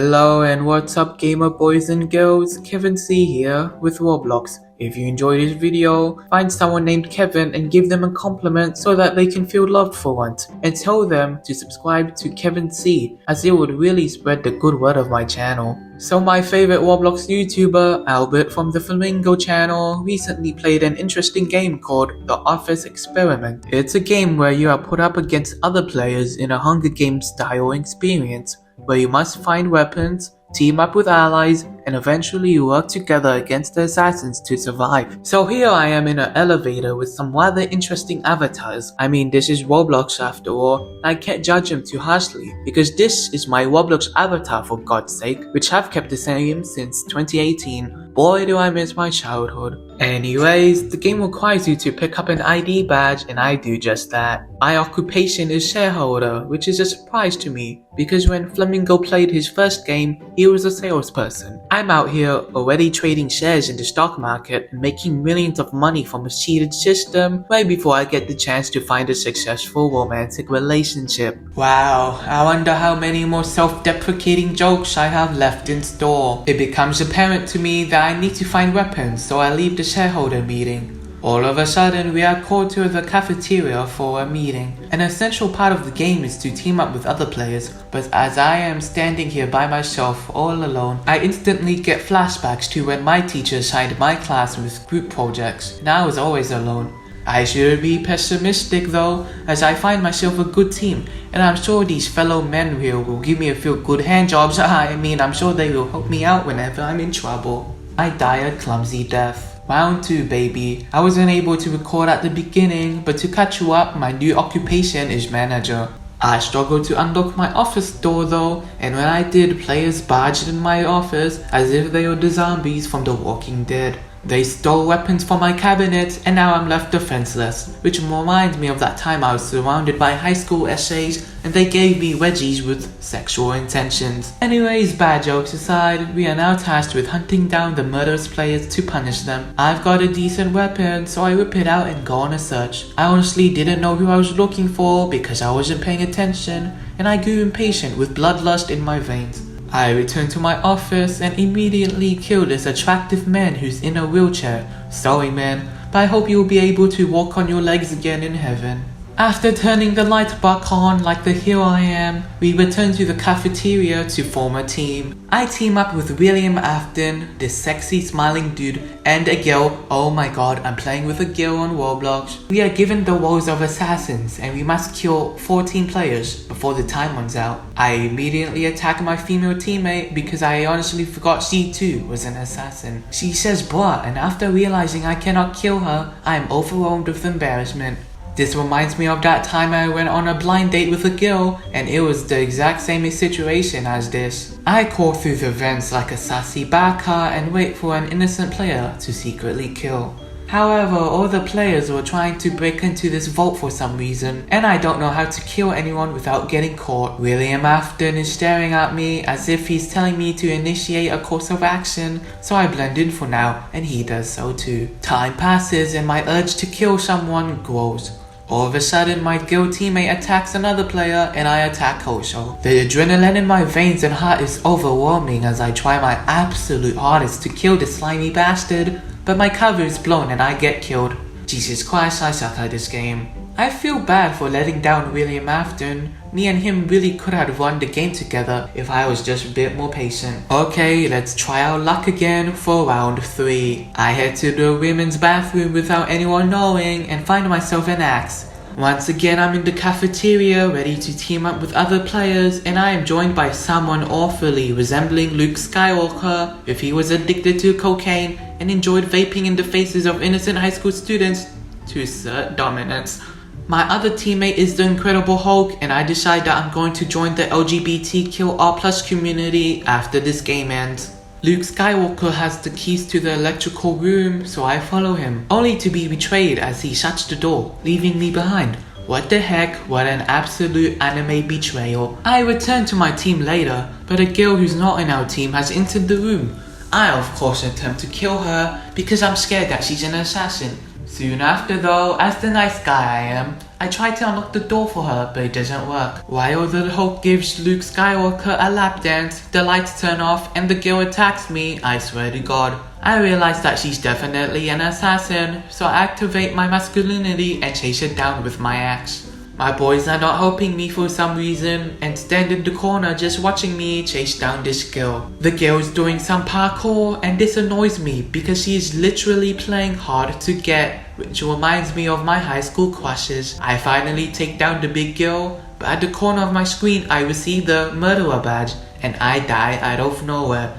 Hello and what's up gamer boys and girls, Kevin C here with Roblox. If you enjoyed this video, find someone named Kevin and give them a compliment so that they can feel loved for once, and tell them to subscribe to Kevin C as it would really spread the good word of my channel. So my favorite Roblox YouTuber, Albert from the Flamingo channel, recently played an interesting game called The Office Experiment. It's a game where you are put up against other players in a Hunger Games style experience, where you must find weapons, team up with allies, and eventually work together against the assassins to survive. So here I am in an elevator with some rather interesting avatars. I mean, this is Roblox after all, and I can't judge them too harshly, because this is my Roblox avatar for God's sake, which I've kept the same since 2018. Boy do I miss my childhood. Anyways, the game requires you to pick up an ID badge, and I do just that. My occupation is shareholder, which is a surprise to me, because when Flamingo played his first game, he was a salesperson. I'm out here already trading shares in the stock market and making millions of money from a cheated system right before I get the chance to find a successful romantic relationship. Wow, I wonder how many more self-deprecating jokes I have left in store. It becomes apparent to me that I need to find weapons, so I leave the shareholder meeting. All of a sudden, we are called to the cafeteria for a meeting. An essential part of the game is to team up with other players, but as I am standing here by myself, all alone, I instantly get flashbacks to when my teacher assigned my class with group projects, and I was always alone. I shouldn't be pessimistic though, as I find myself a good team, and I'm sure these fellow men here will give me a few good handjobs. I'm sure they will help me out whenever I'm in trouble. I die a clumsy death. Round 2 baby. I wasn't able to record at the beginning, but to catch you up, my new occupation is manager. I struggled to unlock my office door though, and when I did, players barged in my office as if they were the zombies from The Walking Dead. They stole weapons from my cabinet, and now I'm left defenseless, which reminds me of that time I was surrounded by high school essays and they gave me wedgies with sexual intentions. Anyways, bad jokes aside, we are now tasked with hunting down the murderous players to punish them. I've got a decent weapon, so I whip it out and go on a search. I honestly didn't know who I was looking for because I wasn't paying attention, and I grew impatient with bloodlust in my veins. I returned to my office and immediately killed this attractive man who's in a wheelchair. Sorry man, but I hope you'll be able to walk on your legs again in heaven. After turning the light back on like the hero I am, we return to the cafeteria to form a team. I team up with William Afton, this sexy smiling dude, and a girl. Oh my god, I'm playing with a girl on Roblox. We are given the roles of assassins and we must kill 14 players before the time runs out. I immediately attack my female teammate because I honestly forgot she too was an assassin. She says bruh, and after realizing I cannot kill her, I am overwhelmed with embarrassment. This reminds me of that time I went on a blind date with a girl, and it was the exact same situation as this. I crawl through the vents like a sassy baka and wait for an innocent player to secretly kill. However, all the players were trying to break into this vault for some reason, and I don't know how to kill anyone without getting caught. William Afton is staring at me as if he's telling me to initiate a course of action, so I blend in for now, and he does so too. Time passes and my urge to kill someone grows. All of a sudden, my guild teammate attacks another player and I attack also. The adrenaline in my veins and heart is overwhelming as I try my absolute hardest to kill this slimy bastard, but my cover is blown and I get killed. Jesus Christ, I suck at this game. I feel bad for letting down William Afton. Me and him really could have won the game together if I was just a bit more patient. Okay, let's try our luck again for round 3. I head to the women's bathroom without anyone knowing and find myself an axe. Once again, I'm in the cafeteria ready to team up with other players, and I am joined by someone awfully resembling Luke Skywalker if he was addicted to cocaine and enjoyed vaping in the faces of innocent high school students to assert dominance. My other teammate is the Incredible Hulk, and I decide that I'm going to join the LGBTQR+ community after this game ends. Luke Skywalker has the keys to the electrical room, so I follow him, only to be betrayed as he shuts the door, leaving me behind. What the heck, what an absolute anime betrayal. I return to my team later, but a girl who's not in our team has entered the room. I of course attempt to kill her because I'm scared that she's an assassin. Soon after though, as the nice guy I am, I tried to unlock the door for her, but it doesn't work. While the Hulk gives Luke Skywalker a lap dance, the lights turn off and the girl attacks me, I swear to God. I realize that she's definitely an assassin, so I activate my masculinity and chase her down with my axe. My boys are not helping me for some reason and stand in the corner just watching me chase down this girl. The girl's doing some parkour and this annoys me because she is literally playing hard to get, which reminds me of my high school crushes. I finally take down the big girl, but at the corner of my screen I receive the murderer badge and I die out of nowhere.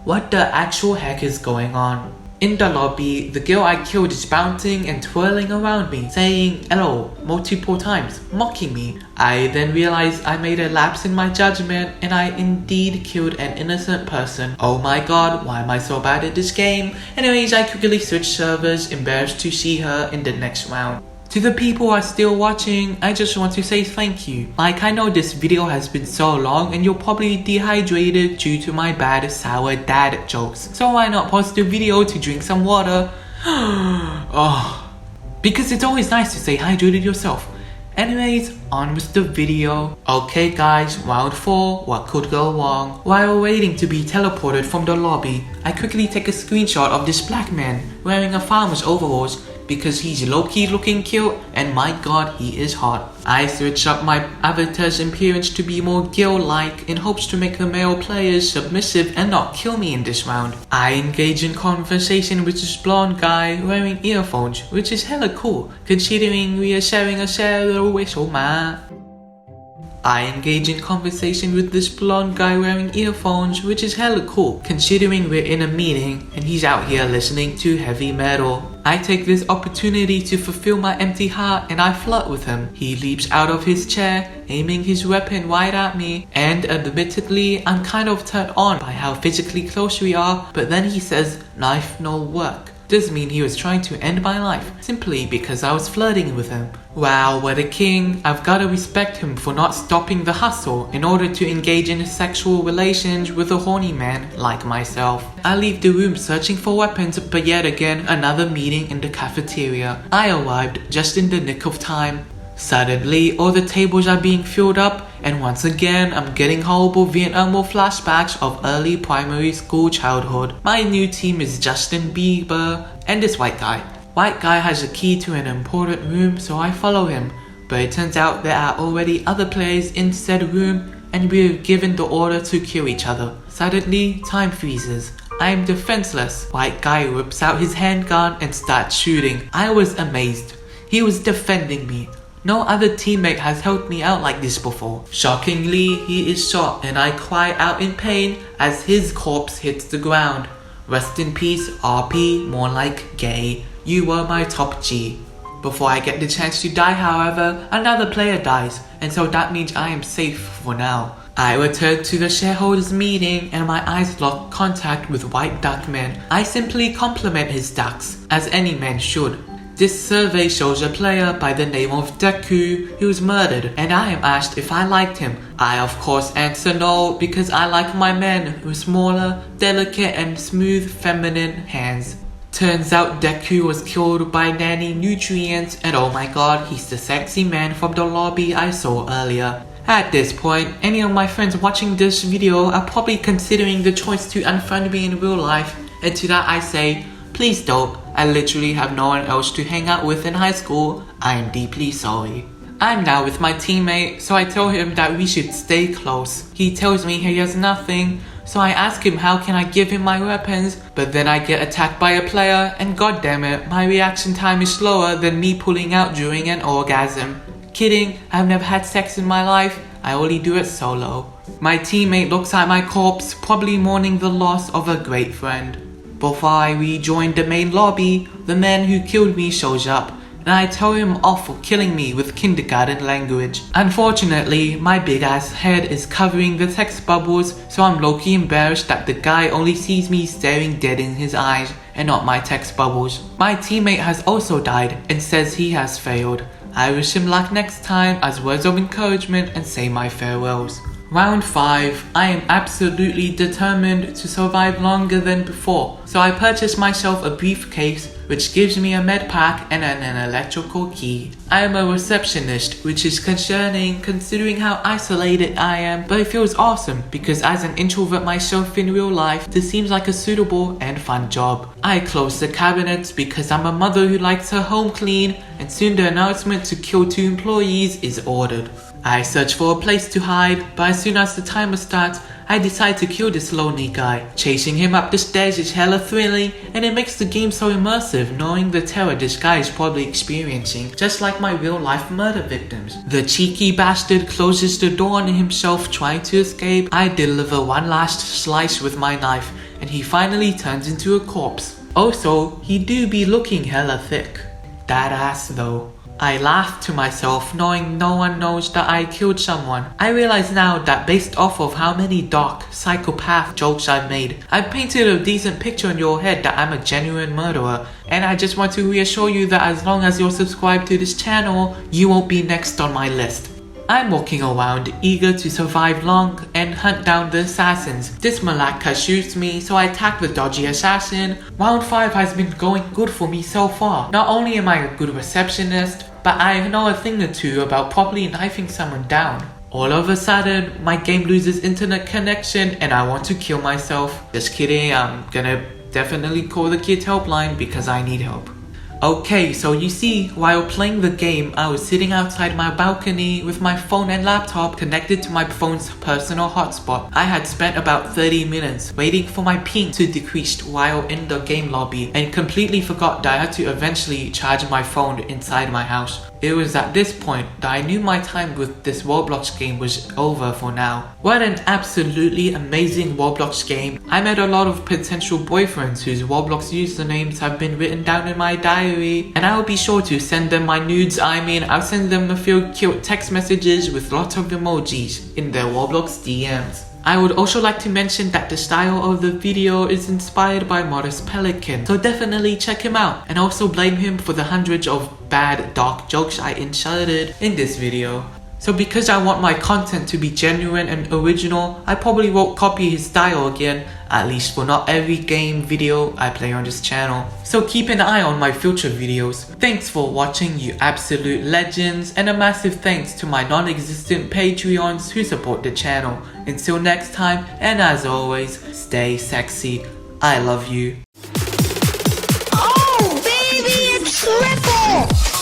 What the actual heck is going on? In the lobby, the girl I killed is bouncing and twirling around me, saying hello multiple times, mocking me. I then realize I made a lapse in my judgment and I indeed killed an innocent person. Oh my god, why am I so bad at this game? Anyways, I quickly switch servers, embarrassed to see her in the next round. To the people who are still watching, I just want to say thank you. Like, I know this video has been so long and you're probably dehydrated due to my bad sour dad jokes. So why not pause the video to drink some water? Because it's always nice to stay hydrated yourself. Anyways, on with the video. Okay guys, round 4, what could go wrong? While waiting to be teleported from the lobby, I quickly take a screenshot of this black man wearing a farmer's overalls because he's low-key looking cute and my god, he is hot. I switch up my avatar's appearance to be more girl-like in hopes to make the male players submissive and not kill me in this round. I engage in conversation with this blonde guy wearing earphones, which is hella cool considering we are sharing a cellular whistle, man. I engage in conversation with this blonde guy wearing earphones, which is hella cool considering we're in a meeting and he's out here listening to heavy metal. I take this opportunity to fulfill my empty heart and I flirt with him. He leaps out of his chair, aiming his weapon right at me, and admittedly I'm kind of turned on by how physically close we are, but then he says knife no work. Does mean he was trying to end my life simply because I was flirting with him. Wow, what a king. I've gotta respect him for not stopping the hustle in order to engage in sexual relations with a horny man like myself. I leave the room searching for weapons, but yet again another meeting in the cafeteria. I arrived just in the nick of time. Suddenly, all the tables are being filled up and once again I'm getting horrible Vietnam War flashbacks of early primary school childhood. My new team is Justin Bieber and this white guy. White guy has a key to an important room, so I follow him, but it turns out there are already other players in said room and we're given the order to kill each other. Suddenly, time freezes. I am defenseless. White guy whips out his handgun and starts shooting. I was amazed. He was defending me. No other teammate has helped me out like this before. Shockingly, he is shot and I cry out in pain as his corpse hits the ground. Rest in peace, RP, more like gay. You were my top G. Before I get the chance to die, however, another player dies, and so that means I am safe for now. I return to the shareholders meeting and my eyes lock contact with White Duckman. I simply compliment his ducks, as any man should. This survey shows a player by the name of Deku who was murdered, and I am asked if I liked him. I of course answer no because I like my men with smaller, delicate and smooth feminine hands. Turns out Deku was killed by nanny nutrients and oh my god, he's the sexy man from the lobby I saw earlier. At this point, any of my friends watching this video are probably considering the choice to unfriend me in real life, and to that I say, please don't. I literally have no one else to hang out with in high school. I am deeply sorry. I'm now with my teammate, so I tell him that we should stay close. He tells me he has nothing, so I ask him how can I give him my weapons, but then I get attacked by a player and goddammit, my reaction time is slower than me pulling out during an orgasm. Kidding, I've never had sex in my life, I only do it solo. My teammate looks at my corpse, probably mourning the loss of a great friend. Before I rejoin the main lobby, the man who killed me shows up, and I tell him off for killing me with kindergarten language. Unfortunately, my big ass head is covering the text bubbles, so I'm low-key embarrassed that the guy only sees me staring dead in his eyes, and not my text bubbles. My teammate has also died, and says he has failed. I wish him luck next time as words of encouragement and say my farewells. Round 5. I am absolutely determined to survive longer than before, so I purchased myself a briefcase which gives me a med pack and an electrical key. I am a receptionist, which is concerning considering how isolated I am, but it feels awesome because as an introvert myself in real life, this seems like a suitable and fun job. I close the cabinets because I'm a mother who likes her home clean, and soon the announcement to kill 2 employees is ordered. I search for a place to hide, but as soon as the timer starts, I decide to kill this lonely guy. Chasing him up the stairs is hella thrilling, and it makes the game so immersive knowing the terror this guy is probably experiencing, just like my real life murder victims. The cheeky bastard closes the door on himself trying to escape. I deliver one last slice with my knife, and he finally turns into a corpse. Also, he do be looking hella thick. That ass though. I laugh to myself knowing no one knows that I killed someone. I realize now that based off of how many dark, psychopath jokes I've made, I've painted a decent picture in your head that I'm a genuine murderer, and I just want to reassure you that as long as you're subscribed to this channel, you won't be next on my list. I'm walking around eager to survive long and hunt down the assassins. This Malacca shoots me, so I attack the dodgy assassin. Round 5 has been going good for me so far. Not only am I a good receptionist, but I know a thing or two about properly knifing someone down. All of a sudden, my game loses internet connection and I want to kill myself. Just kidding, I'm gonna definitely call the kids helpline because I need help. Okay, so you see, while playing the game, I was sitting outside my balcony with my phone and laptop connected to my phone's personal hotspot. I had spent about 30 minutes waiting for my ping to decrease while in the game lobby and completely forgot that I had to eventually charge my phone inside my house. It was at this point that I knew my time with this Roblox game was over for now. What an absolutely amazing Roblox game. I met a lot of potential boyfriends whose Roblox usernames have been written down in my diary, and I will be sure to send them my nudes. I'll send them a few cute text messages with lots of emojis in their Roblox DMs. I would also like to mention that the style of the video is inspired by Modest Pelican, so definitely check him out, and also blame him for the hundreds of bad dark jokes I inserted in this video. So because I want my content to be genuine and original, I probably won't copy his style again, at least for not every game video I play on this channel. So keep an eye on my future videos. Thanks for watching, you absolute legends, and a massive thanks to my non-existent Patreons who support the channel. Until next time, and as always, stay sexy. I love you. Oh baby, it's triple!